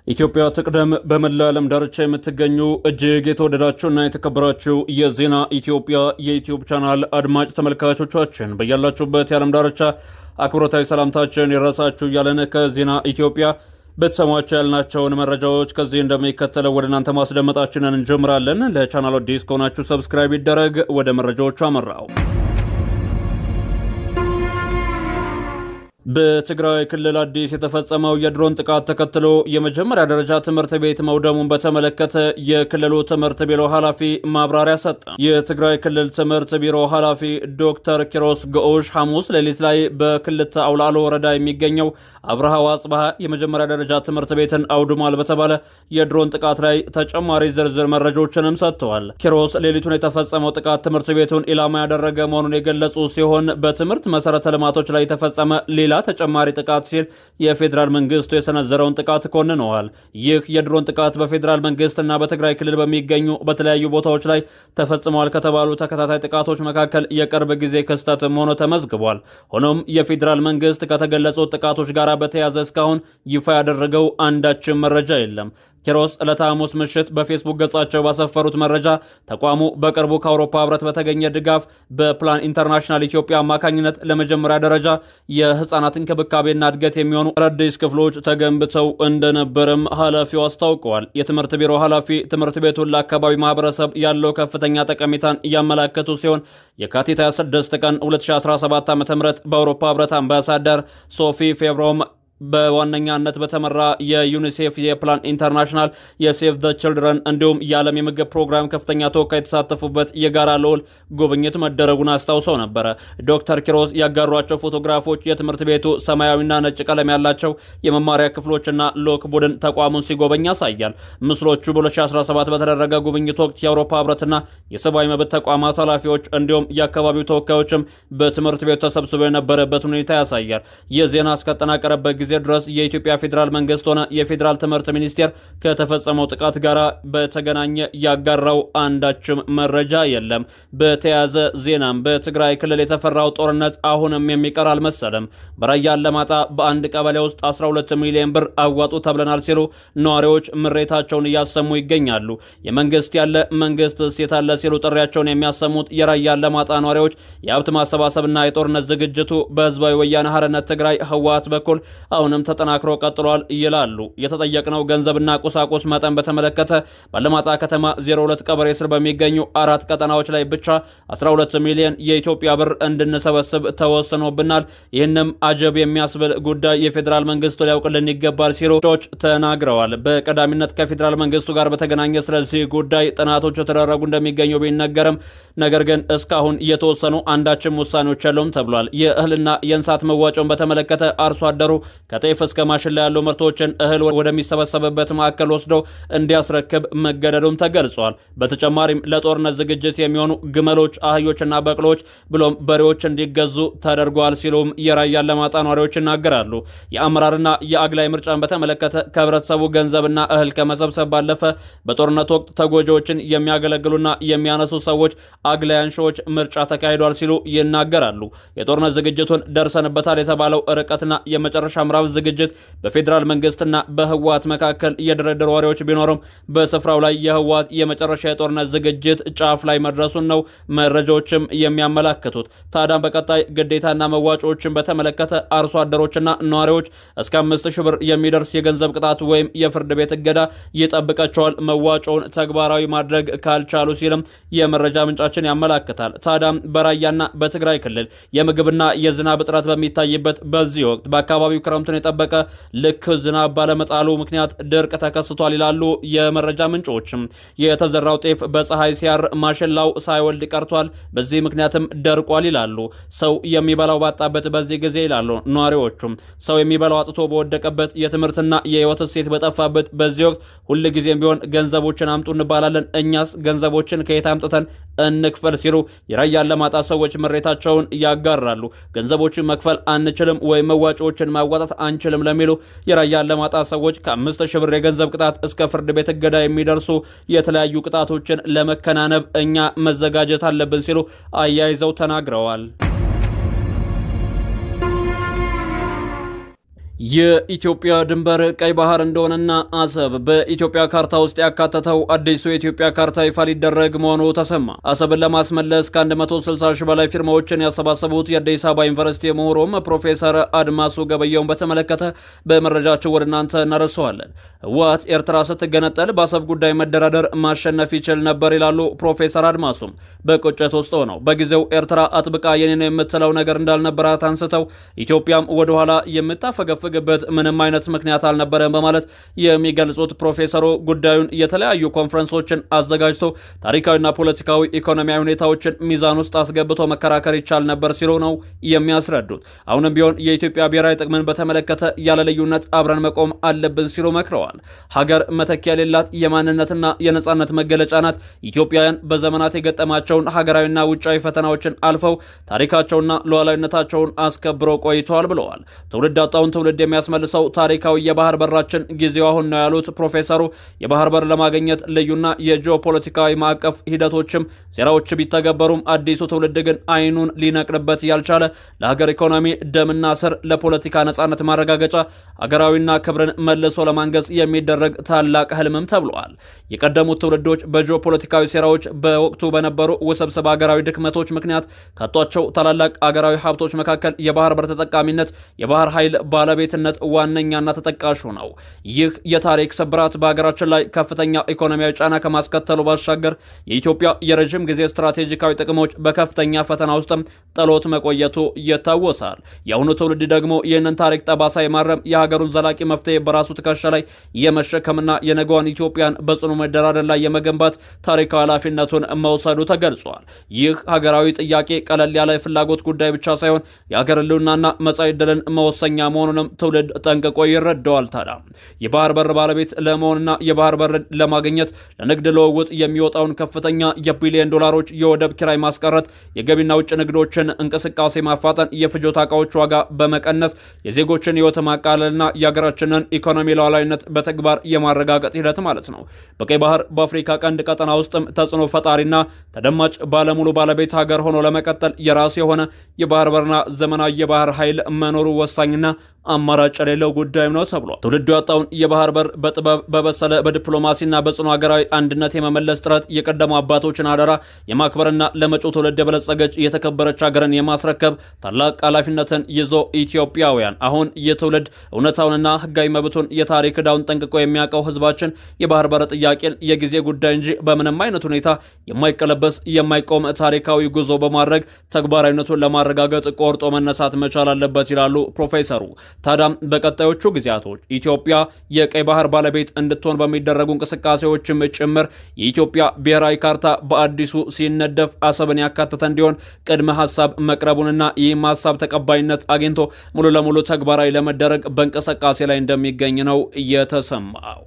ኢትዮጵያ ትቅደም። በመላው ዓለም ዳርቻ የምትገኙ እጅግ የተወደዳችሁና የተከበራችሁ የዜና ኢትዮጵያ የዩቲዩብ ቻናል አድማጭ ተመልካቾቻችን በያላችሁበት የዓለም ዳርቻ አክብሮታዊ ሰላምታችን ይድረሳችሁ እያለን ከዜና ኢትዮጵያ በተሰሟቸው ያልናቸውን መረጃዎች ከዚህ እንደሚከተለው ወደ እናንተ ማስደመጣችንን እንጀምራለን። ለቻናሉ አዲስ ከሆናችሁ ሰብስክራይብ ይደረግ። ወደ መረጃዎቹ አመራው። በትግራይ ክልል አዲስ የተፈጸመው የድሮን ጥቃት ተከትሎ የመጀመሪያ ደረጃ ትምህርት ቤት መውደሙን በተመለከተ የክልሉ ትምህርት ቢሮ ኃላፊ ማብራሪያ ሰጠ። የትግራይ ክልል ትምህርት ቢሮ ኃላፊ ዶክተር ኪሮስ ገኦሽ ሐሙስ ሌሊት ላይ በክልተ አውላሎ ወረዳ የሚገኘው አብርሃ ወአጽብሃ የመጀመሪያ ደረጃ ትምህርት ቤትን አውድሟል በተባለ የድሮን ጥቃት ላይ ተጨማሪ ዝርዝር መረጃዎችንም ሰጥተዋል። ኪሮስ ሌሊቱን የተፈጸመው ጥቃት ትምህርት ቤቱን ኢላማ ያደረገ መሆኑን የገለጹ ሲሆን በትምህርት መሰረተ ልማቶች ላይ የተፈጸመ ሌላ ተጨማሪ ጥቃት ሲል የፌዴራል መንግስቱ የሰነዘረውን ጥቃት ኮንነዋል። ይህ የድሮን ጥቃት በፌዴራል መንግስትና በትግራይ ክልል በሚገኙ በተለያዩ ቦታዎች ላይ ተፈጽመዋል ከተባሉ ተከታታይ ጥቃቶች መካከል የቅርብ ጊዜ ክስተትም ሆኖ ተመዝግቧል። ሆኖም የፌዴራል መንግስት ከተገለጹት ጥቃቶች ጋር በተያያዘ እስካሁን ይፋ ያደረገው አንዳችም መረጃ የለም። ኪሮስ ዕለተ ሐሙስ ምሽት በፌስቡክ ገጻቸው ባሰፈሩት መረጃ ተቋሙ በቅርቡ ከአውሮፓ ህብረት በተገኘ ድጋፍ በፕላን ኢንተርናሽናል ኢትዮጵያ አማካኝነት ለመጀመሪያ ደረጃ የህፃናት እንክብካቤና እድገት የሚሆኑ አዳዲስ ክፍሎች ተገንብተው እንደነበረም ኃላፊው አስታውቀዋል። የትምህርት ቢሮ ኃላፊ ትምህርት ቤቱን ለአካባቢ ማህበረሰብ ያለው ከፍተኛ ጠቀሜታን እያመላከቱ ሲሆን የካቲት 26 ቀን 2017 ዓ.ም በአውሮፓ ህብረት አምባሳደር ሶፊ ፌብሮም በዋነኛነት በተመራ የዩኒሴፍ የፕላን ኢንተርናሽናል የሴቭ ዘ ችልድረን እንዲሁም የዓለም የምግብ ፕሮግራም ከፍተኛ ተወካይ የተሳተፉበት የጋራ ልዑል ጉብኝት መደረጉን አስታውሰው ነበረ። ዶክተር ኪሮስ ያጋሯቸው ፎቶግራፎች የትምህርት ቤቱ ሰማያዊና ነጭ ቀለም ያላቸው የመማሪያ ክፍሎችና ሎክ ቡድን ተቋሙን ሲጎበኝ ያሳያል። ምስሎቹ በ2017 በተደረገ ጉብኝት ወቅት የአውሮፓ ህብረትና የሰብአዊ መብት ተቋማት ኃላፊዎች እንዲሁም የአካባቢው ተወካዮችም በትምህርት ቤቱ ተሰብስበው የነበረበት ሁኔታ ያሳያል። ይህ ዜና እስከተጠናቀረበት ጊዜ ድረስ የኢትዮጵያ ፌዴራል መንግስት ሆነ የፌዴራል ትምህርት ሚኒስቴር ከተፈጸመው ጥቃት ጋር በተገናኘ ያጋራው አንዳችም መረጃ የለም። በተያያዘ ዜናም በትግራይ ክልል የተፈራው ጦርነት አሁንም የሚቀር አልመሰለም። በራያ አላማጣ በአንድ ቀበሌ ውስጥ 12 ሚሊዮን ብር አዋጡ ተብለናል ሲሉ ነዋሪዎች ምሬታቸውን እያሰሙ ይገኛሉ። የመንግስት ያለ መንግስት ሴት አለ ሲሉ ጥሪያቸውን የሚያሰሙት የራያ አላማጣ ነዋሪዎች የሀብት ማሰባሰብና የጦርነት ዝግጅቱ በህዝባዊ ወያነ ሓርነት ትግራይ ህወሓት በኩል አሁንም ተጠናክሮ ቀጥሏል ይላሉ። የተጠየቅነው ገንዘብና ቁሳቁስ መጠን በተመለከተ ባለማጣ ከተማ 02 ቀበሌ ስር በሚገኙ 4 ቀጠናዎች ላይ ብቻ 12 ሚሊዮን የኢትዮጵያ ብር እንድንሰበስብ ተወስኖብናል። ይህንም አጀብ የሚያስብል ጉዳይ የፌዴራል መንግስቱ ሊያውቅልን ይገባል ሲሉ ተናግረዋል። በቀዳሚነት ከፌዴራል መንግስቱ ጋር በተገናኘ ስለዚህ ጉዳይ ጥናቶች የተደረጉ እንደሚገኙ ቢነገርም ነገር ግን እስካሁን የተወሰኑ አንዳችም ውሳኔዎች የለውም ተብሏል። የእህልና የእንስሳት መዋጮን በተመለከተ አርሶ አደሩ ከጤፍ እስከ ማሽላ ያሉ ምርቶችን እህል ወደሚሰበሰብበት ማዕከል ወስዶ እንዲያስረክብ መገደዱም ተገልጿል። በተጨማሪም ለጦርነት ዝግጅት የሚሆኑ ግመሎች፣ አህዮችና በቅሎች ብሎም በሬዎች እንዲገዙ ተደርጓል ሲሉም የራያ አላማጣ ነዋሪዎች ይናገራሉ። የአመራርና የአግላይ ምርጫን በተመለከተ ከህብረተሰቡ ገንዘብና እህል ከመሰብሰብ ባለፈ በጦርነት ወቅት ተጎጂዎችን የሚያገለግሉና የሚያነሱ ሰዎች አግላይ አንሺዎች ምርጫ ተካሂዷል ሲሉ ይናገራሉ። የጦርነት ዝግጅቱን ደርሰንበታል የተባለው ርቀትና የመጨረሻ ምዕራፍ ዝግጅት በፌዴራል መንግስትና በህወሓት መካከል የድርድር ወሬዎች ቢኖርም በስፍራው ላይ የህወሓት የመጨረሻ የጦርነት ዝግጅት ጫፍ ላይ መድረሱን ነው መረጃዎችም የሚያመላክቱት። ታዲያ በቀጣይ ግዴታና መዋጮዎችን በተመለከተ አርሶ አደሮችና ነዋሪዎች እስከ 5000 ብር የሚደርስ የገንዘብ ቅጣት ወይም የፍርድ ቤት እገዳ ይጠብቃቸዋል መዋጮውን ተግባራዊ ማድረግ ካልቻሉ ሲልም የመረጃ ምንጫችን ያመላክታል። ታዲያ በራያና በትግራይ ክልል የምግብና የዝናብ እጥረት በሚታይበት በዚህ ወቅት በአካባቢው ክረምቱን የጠበቀ ልክ ዝናብ ባለመጣሉ ምክንያት ድርቅ ተከስቷል ይላሉ የመረጃ ምንጮችም። የተዘራው ጤፍ በፀሐይ ሲያር ማሽላው ሳይወልድ ቀርቷል፣ በዚህ ምክንያትም ደርቋል ይላሉ። ሰው የሚበላው ባጣበት በዚህ ጊዜ ይላሉ ነዋሪዎቹም ሰው የሚበላው አጥቶ በወደቀበት የትምህርትና የህይወት እሴት በጠፋበት በዚህ ወቅት ሁልጊዜም ቢሆን ገንዘቦችን አምጡ እንባላለን፣ እኛስ ገንዘቦችን ከየት አምጥተን እንክፈል ሲሉ የራያ አላማጣ ሰዎች ምሬታቸውን ያጋራሉ። ገንዘቦችን መክፈል አንችልም ወይም መዋጮዎችን ማዋጣት አንችልም ለሚሉ የራያ አላማጣ ሰዎች ከ5000 ብር የገንዘብ ቅጣት እስከ ፍርድ ቤት እገዳ የሚደርሱ የተለያዩ ቅጣቶችን ለመከናነብ እኛ መዘጋጀት አለብን ሲሉ አያይዘው ተናግረዋል። የኢትዮጵያ ድንበር ቀይ ባህር እንደሆነና አሰብ በኢትዮጵያ ካርታ ውስጥ ያካተተው አዲሱ የኢትዮጵያ ካርታ ይፋ ሊደረግ መሆኑ ተሰማ። አሰብን ለማስመለስ ከ160 ሺህ በላይ ፊርማዎችን ያሰባሰቡት የአዲስ አበባ ዩኒቨርሲቲ ምሁሩም ፕሮፌሰር አድማሱ ገበየውን በተመለከተ በመረጃቸው ወደ እናንተ እናደርሰዋለን። ህወሓት ኤርትራ ስትገነጠል በአሰብ ጉዳይ መደራደር ማሸነፍ ይችል ነበር ይላሉ ፕሮፌሰር አድማሱም በቁጭት ውስጥ ሆነው በጊዜው ኤርትራ አጥብቃ የኔ ነው የምትለው ነገር እንዳልነበራት አንስተው ኢትዮጵያም ወደኋላ የምታፈገፍ ግበት ምንም አይነት ምክንያት አልነበረም በማለት የሚገልጹት ፕሮፌሰሩ ጉዳዩን የተለያዩ ኮንፈረንሶችን አዘጋጅቶ ታሪካዊና ፖለቲካዊ ኢኮኖሚያዊ ሁኔታዎችን ሚዛን ውስጥ አስገብቶ መከራከር ይቻል ነበር ሲሉ ነው የሚያስረዱት። አሁንም ቢሆን የኢትዮጵያ ብሔራዊ ጥቅምን በተመለከተ ያለ ልዩነት አብረን መቆም አለብን ሲሉ መክረዋል። ሀገር መተኪያ የሌላት የማንነትና የነጻነት መገለጫ ናት። ኢትዮጵያውያን በዘመናት የገጠማቸውን ሀገራዊና ውጫዊ ፈተናዎችን አልፈው ታሪካቸውና ሉዓላዊነታቸውን አስከብረው ቆይተዋል ብለዋል። ትውልድ አጣውን ትውልድ የሚያስመልሰው ታሪካዊ የባህር በራችን ጊዜው አሁን ነው ያሉት ፕሮፌሰሩ የባህር በር ለማግኘት ልዩና የጂኦፖለቲካዊ ማዕቀፍ ሂደቶችም ሴራዎች ቢተገበሩም አዲሱ ትውልድ ግን አይኑን ሊነቅልበት ያልቻለ ለሀገር ኢኮኖሚ ደምና ስር ለፖለቲካ ነጻነት ማረጋገጫ ሀገራዊና ክብርን መልሶ ለማንገስ የሚደረግ ታላቅ ህልምም ተብሏል። የቀደሙት ትውልዶች በጂኦፖለቲካዊ ሴራዎች በወቅቱ በነበሩ ውስብስብ ሀገራዊ ድክመቶች ምክንያት ካጧቸው ታላላቅ ሀገራዊ ሀብቶች መካከል የባህር በር ተጠቃሚነት የባህር ኃይል ባለቤትነት ዋነኛና ተጠቃሹ ነው። ይህ የታሪክ ስብራት በሀገራችን ላይ ከፍተኛ ኢኮኖሚያዊ ጫና ከማስከተሉ ባሻገር የኢትዮጵያ የረጅም ጊዜ ስትራቴጂካዊ ጥቅሞች በከፍተኛ ፈተና ውስጥ ጥሎት መቆየቱ ይታወሳል። የአሁኑ ትውልድ ደግሞ ይህንን ታሪክ ጠባሳ የማረም የሀገሩን ዘላቂ መፍትሄ በራሱ ትከሻ ላይ የመሸከምና የነገዋን ኢትዮጵያን በጽኑ መደራደር ላይ የመገንባት ታሪካዊ ኃላፊነቱን መውሰዱ ተገልጿል። ይህ ሀገራዊ ጥያቄ ቀለል ያለ ፍላጎት ጉዳይ ብቻ ሳይሆን የሀገር ህልውናና መጻኢ ዕድልን መወሰኛ መሆኑንም ትውልድ ጠንቅቆ ይረዳዋል። ታዲያ የባህር በር ባለቤት ለመሆንና የባህር በር ለማግኘት ለንግድ ልውውጥ የሚወጣውን ከፍተኛ የቢሊዮን ዶላሮች የወደብ ኪራይ ማስቀረት፣ የገቢና ውጭ ንግዶችን እንቅስቃሴ ማፋጠን፣ የፍጆታ ዕቃዎች ዋጋ በመቀነስ የዜጎችን ህይወት ማቃለልና የሀገራችንን ኢኮኖሚ ሉዓላዊነት በተግባር የማረጋገጥ ሂደት ማለት ነው። በቀይ ባህር በአፍሪካ ቀንድ ቀጠና ውስጥም ተጽዕኖ ፈጣሪና ተደማጭ ባለሙሉ ባለቤት ሀገር ሆኖ ለመቀጠል የራሱ የሆነ የባህር በርና ዘመናዊ የባህር ኃይል መኖሩ ወሳኝና አማራጭ የሌለው ጉዳይም ነው ተብሏል። ትውልዱ ያጣውን የባህር በር በጥበብ በበሰለ በዲፕሎማሲና በጽኑ ሀገራዊ አንድነት የመመለስ ጥረት የቀደሙ አባቶችን አደራ የማክበርና ለመጪው ትውልድ የበለጸገች የተከበረች ሀገርን የማስረከብ ታላቅ ኃላፊነትን ይዞ ኢትዮጵያውያን አሁን የትውልድ እውነታውንና ህጋዊ መብቱን የታሪክ ዕዳውን ጠንቅቆ የሚያውቀው ህዝባችን የባህር በር ጥያቄን የጊዜ ጉዳይ እንጂ በምንም አይነት ሁኔታ የማይቀለበስ የማይቆም ታሪካዊ ጉዞ በማድረግ ተግባራዊነቱን ለማረጋገጥ ቆርጦ መነሳት መቻል አለበት ይላሉ ፕሮፌሰሩ። ታዲያም በቀጣዮቹ ጊዜያቶች ኢትዮጵያ የቀይ ባህር ባለቤት እንድትሆን በሚደረጉ እንቅስቃሴዎችም ጭምር የኢትዮጵያ ብሔራዊ ካርታ በአዲሱ ሲነደፍ አሰብን ያካተተ እንዲሆን ቅድመ ሀሳብ መቅረቡንና ይህም ሀሳብ ተቀባይነት አግኝቶ ሙሉ ለሙሉ ተግባራዊ ለመደረግ በእንቅስቃሴ ላይ እንደሚገኝ ነው የተሰማው።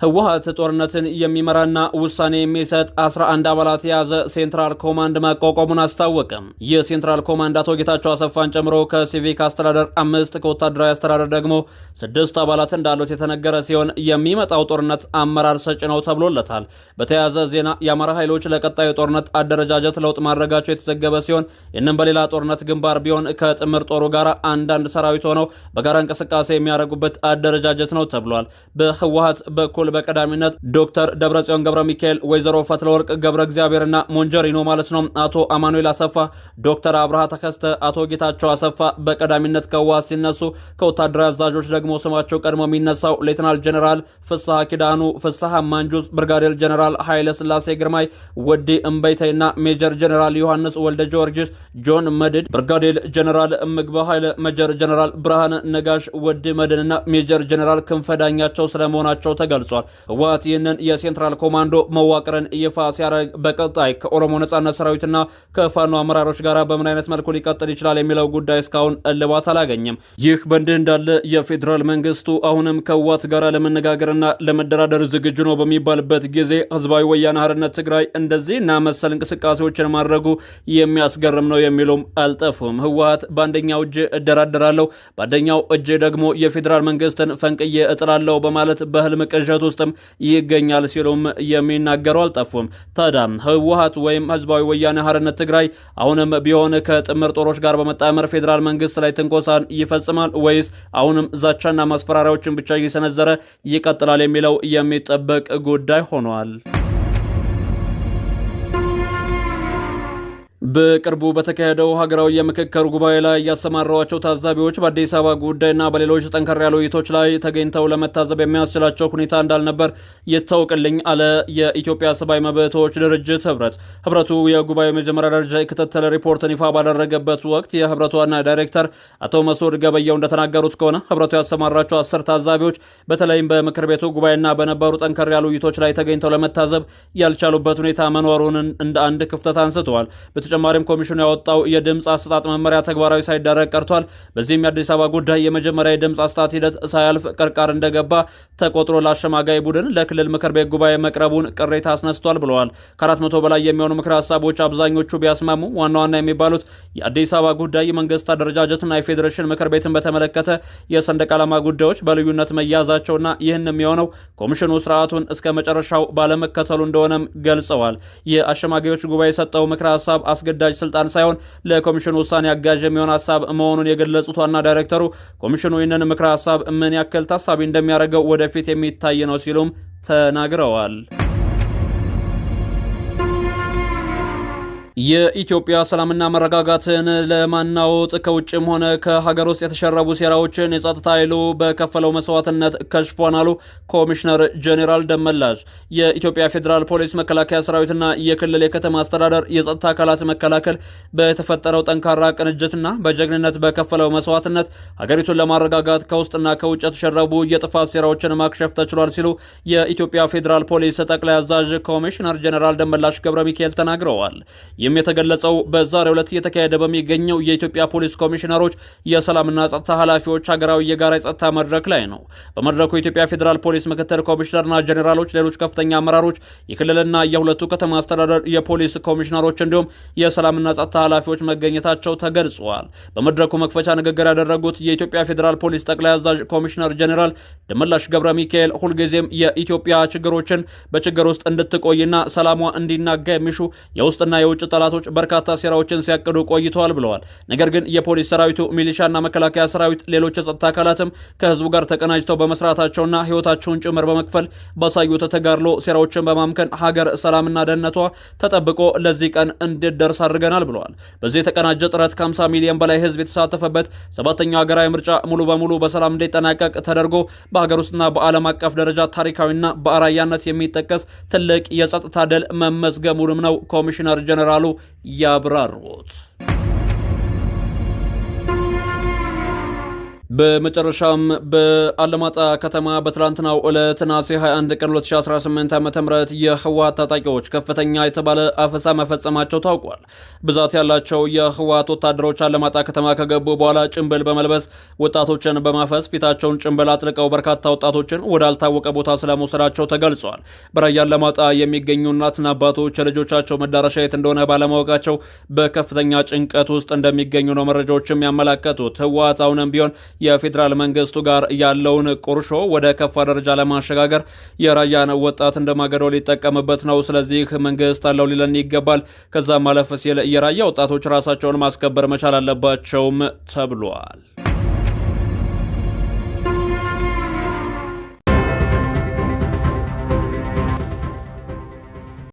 ህወሓት ጦርነትን የሚመራና ውሳኔ የሚሰጥ 11 አባላት የያዘ ሴንትራል ኮማንድ ማቋቋሙን አስታወቀ። የሴንትራል ኮማንድ አቶ ጌታቸው አሰፋን ጨምሮ ከሲቪክ አስተዳደር 5 ከወታደራዊ አስተዳደር ደግሞ 6 አባላት እንዳሉት የተነገረ ሲሆን የሚመጣው ጦርነት አመራር ሰጭ ነው ተብሎለታል። በተያያዘ ዜና የአማራ ኃይሎች ለቀጣዩ ጦርነት አደረጃጀት ለውጥ ማድረጋቸው የተዘገበ ሲሆን ይህንም በሌላ ጦርነት ግንባር ቢሆን ከጥምር ጦሩ ጋር አንዳንድ ሰራዊት ሆነው በጋራ እንቅስቃሴ የሚያደርጉበት አደረጃጀት ነው ተብሏል። በህወሓት በኩል በቀዳሚነት ዶክተር ደብረጽዮን ገብረ ሚካኤል፣ ወይዘሮ ፈትለወርቅ ገብረ እግዚአብሔርና ሞንጀሪኖ ማለት ነው፣ አቶ አማኑኤል አሰፋ፣ ዶክተር አብርሃ ተከስተ፣ አቶ ጌታቸው አሰፋ በቀዳሚነት ከህወሓት ሲነሱ ከወታደራዊ አዛዦች ደግሞ ስማቸው ቀድሞ የሚነሳው ሌተናል ጀነራል ፍስሐ ኪዳኑ፣ ፍስሐ ማንጁስ፣ ብርጋዴር ጀነራል ኃይለ ስላሴ ግርማይ፣ ወዲ እምበይተይና ሜጀር ጀነራል ዮሐንስ ወልደ ጊዮርጊስ፣ ጆን መድድ፣ ብርጋዴር ጀነራል ምግበ ኃይለ፣ ሜጀር ጀነራል ብርሃነ ነጋሽ፣ ወዲ መድንና ሜጀር ጀነራል ክንፈዳኛቸው ስለመሆናቸው ተገልጿል። ህወሓት ይህንን የሴንትራል ኮማንዶ መዋቅርን ይፋ ሲያደርግ በቀጣይ ከኦሮሞ ነጻነት ሰራዊትና ከፋኖ አመራሮች ጋር በምን አይነት መልኩ ሊቀጥል ይችላል የሚለው ጉዳይ እስካሁን እልባት አላገኘም። ይህ በእንዲህ እንዳለ የፌዴራል መንግስቱ አሁንም ከህወሓት ጋር ለመነጋገርና ለመደራደር ዝግጁ ነው በሚባልበት ጊዜ ህዝባዊ ወያነ ሓርነት ትግራይ እንደዚህና መሰል እንቅስቃሴዎችን ማድረጉ የሚያስገርም ነው የሚሉም አልጠፉም። ህወሓት በአንደኛው እጅ እደራደራለሁ፣ በአንደኛው እጅ ደግሞ የፌዴራል መንግስትን ፈንቅዬ እጥላለሁ በማለት በህልም ቅዠቱ ውስጥም ይገኛል ሲሉም የሚናገሩ አልጠፉም። ታዲያ ህወሓት ወይም ህዝባዊ ወያነ ሓርነት ትግራይ አሁንም ቢሆን ከጥምር ጦሮች ጋር በመጣመር ፌዴራል መንግስት ላይ ትንኮሳን ይፈጽማል ወይስ አሁንም ዛቻና ማስፈራሪያዎችን ብቻ እየሰነዘረ ይቀጥላል የሚለው የሚጠበቅ ጉዳይ ሆኗል። በቅርቡ በተካሄደው ሀገራዊ የምክክር ጉባኤ ላይ ያሰማራቸው ታዛቢዎች በአዲስ አበባ ጉዳይና በሌሎች ጠንከር ያሉ ውይይቶች ላይ ተገኝተው ለመታዘብ የሚያስችላቸው ሁኔታ እንዳልነበር ይታወቅልኝ አለ የኢትዮጵያ ሰብአዊ መብቶች ድርጅት ህብረቱ የጉባኤው መጀመሪያ ደረጃ የክትትል ሪፖርትን ይፋ ባደረገበት ወቅት የህብረቱ ዋና ዳይሬክተር አቶ መስዑድ ገበየው እንደተናገሩት ከሆነ ህብረቱ ያሰማራቸው 10 ታዛቢዎች በተለይም በምክር ቤቱ ጉባኤና በነበሩ ጠንከር ያሉ ውይይቶች ላይ ተገኝተው ለመታዘብ ያልቻሉበት ሁኔታ መኖሩን እንደ አንድ ክፍተት አንስተዋል። በተጨማሪም ኮሚሽኑ ያወጣው የድምፅ አሰጣጥ መመሪያ ተግባራዊ ሳይደረግ ቀርቷል። በዚህም የአዲስ አበባ ጉዳይ የመጀመሪያ የድምፅ አሰጣጥ ሂደት ሳያልፍ ቅርቃር እንደገባ ተቆጥሮ ለአሸማጋይ ቡድን ለክልል ምክር ቤት ጉባኤ መቅረቡን ቅሬታ አስነስቷል ብለዋል። ከ400 በላይ የሚሆኑ ምክር ሀሳቦች አብዛኞቹ ቢያስማሙ ዋና ዋና የሚባሉት የአዲስ አበባ ጉዳይ፣ የመንግስት አደረጃጀትና የፌዴሬሽን ምክር ቤትን በተመለከተ የሰንደቅ ዓላማ ጉዳዮች በልዩነት መያዛቸውና ይህን የሚሆነው ኮሚሽኑ ስርዓቱን እስከ መጨረሻው ባለመከተሉ እንደሆነም ገልጸዋል። የአሸማጋዮች ጉባኤ የሰጠው ምክር ሀሳብ አስገዳጅ ስልጣን ሳይሆን ለኮሚሽኑ ውሳኔ አጋዥ የሚሆን ሀሳብ መሆኑን የገለጹት ዋና ዳይሬክተሩ ኮሚሽኑ ይህንን ምክረ ሀሳብ ምን ያክል ታሳቢ እንደሚያደርገው ወደፊት የሚታይ ነው ሲሉም ተናግረዋል። የኢትዮጵያ ሰላምና መረጋጋትን ለማናወጥ ከውጭም ሆነ ከሀገር ውስጥ የተሸረቡ ሴራዎችን የጸጥታ ኃይሉ በከፈለው መስዋዕትነት ከሽፏን አሉ ኮሚሽነር ጄኔራል ደመላሽ። የኢትዮጵያ ፌዴራል ፖሊስ፣ መከላከያ ሰራዊትና የክልል የከተማ አስተዳደር የጸጥታ አካላት መከላከል በተፈጠረው ጠንካራ ቅንጅትና በጀግንነት በከፈለው መስዋዕትነት ሀገሪቱን ለማረጋጋት ከውስጥና ከውጭ የተሸረቡ የጥፋት ሴራዎችን ማክሸፍ ተችሏል ሲሉ የኢትዮጵያ ፌዴራል ፖሊስ ጠቅላይ አዛዥ ኮሚሽነር ጄኔራል ደመላሽ ገብረ ሚካኤል ተናግረዋል። ይህም የተገለጸው በዛሬው ዕለት እየተካሄደ በሚገኘው የኢትዮጵያ ፖሊስ ኮሚሽነሮች የሰላምና ጸጥታ ኃላፊዎች ሀገራዊ የጋራ የጸጥታ መድረክ ላይ ነው። በመድረኩ የኢትዮጵያ ፌዴራል ፖሊስ ምክትል ኮሚሽነርና ጄኔራሎች፣ ሌሎች ከፍተኛ አመራሮች፣ የክልልና የሁለቱ ከተማ አስተዳደር የፖሊስ ኮሚሽነሮች እንዲሁም የሰላምና ጸጥታ ኃላፊዎች መገኘታቸው ተገልጿል። በመድረኩ መክፈቻ ንግግር ያደረጉት የኢትዮጵያ ፌዴራል ፖሊስ ጠቅላይ አዛዥ ኮሚሽነር ጄኔራል ደመላሽ ገብረ ሚካኤል ሁልጊዜም የኢትዮጵያ ችግሮችን በችግር ውስጥ እንድትቆይና ሰላሟ እንዲናጋ የሚሹ የውስጥና የውጭ ጠላቶች በርካታ ሴራዎችን ሲያቅዱ ቆይተዋል ብለዋል። ነገር ግን የፖሊስ ሰራዊቱ፣ ሚሊሻና መከላከያ ሰራዊት፣ ሌሎች የጸጥታ አካላትም ከህዝቡ ጋር ተቀናጅተው በመስራታቸውና ህይወታቸውን ጭምር በመክፈል ባሳዩት ተጋድሎ ሴራዎችን በማምከን ሀገር ሰላምና ደህንነቷ ተጠብቆ ለዚህ ቀን እንድደርስ አድርገናል ብለዋል። በዚህ የተቀናጀ ጥረት ከ50 ሚሊዮን በላይ ህዝብ የተሳተፈበት 7ኛው ሀገራዊ ምርጫ ሙሉ በሙሉ በሰላም እንዲጠናቀቅ ተደርጎ በሀገር ውስጥና በዓለም አቀፍ ደረጃ ታሪካዊና በአርአያነት የሚጠቀስ ትልቅ የጸጥታ ድል መመዝገቡንም ነው ኮሚሽነር ጄኔራሉ ያብራሩት። በመጨረሻም በአለማጣ ከተማ በትላንትናው ዕለት ነሐሴ 21 ቀን 2018 ዓ.ም የህወሓት ታጣቂዎች ከፍተኛ የተባለ አፈሳ መፈጸማቸው ታውቋል። ብዛት ያላቸው የህወሓት ወታደሮች አለማጣ ከተማ ከገቡ በኋላ ጭንብል በመልበስ ወጣቶችን በማፈስ ፊታቸውን ጭንብል አጥልቀው በርካታ ወጣቶችን ወዳልታወቀ ቦታ ስለመውሰዳቸው ተገልጿል። በራያ አለማጣ የሚገኙ እናትና አባቶች የልጆቻቸው መዳረሻ የት እንደሆነ ባለማወቃቸው በከፍተኛ ጭንቀት ውስጥ እንደሚገኙ ነው መረጃዎችም ያመላከቱት። ህወሓት አሁንም ቢሆን የፌዴራል መንግስቱ ጋር ያለውን ቁርሾ ወደ ከፋ ደረጃ ለማሸጋገር የራያን ወጣት እንደማገዶ ሊጠቀምበት ነው። ስለዚህ መንግስት አለው ሊለን ይገባል። ከዛም ማለፍ ሲል የራያ ወጣቶች ራሳቸውን ማስከበር መቻል አለባቸውም ተብሏል።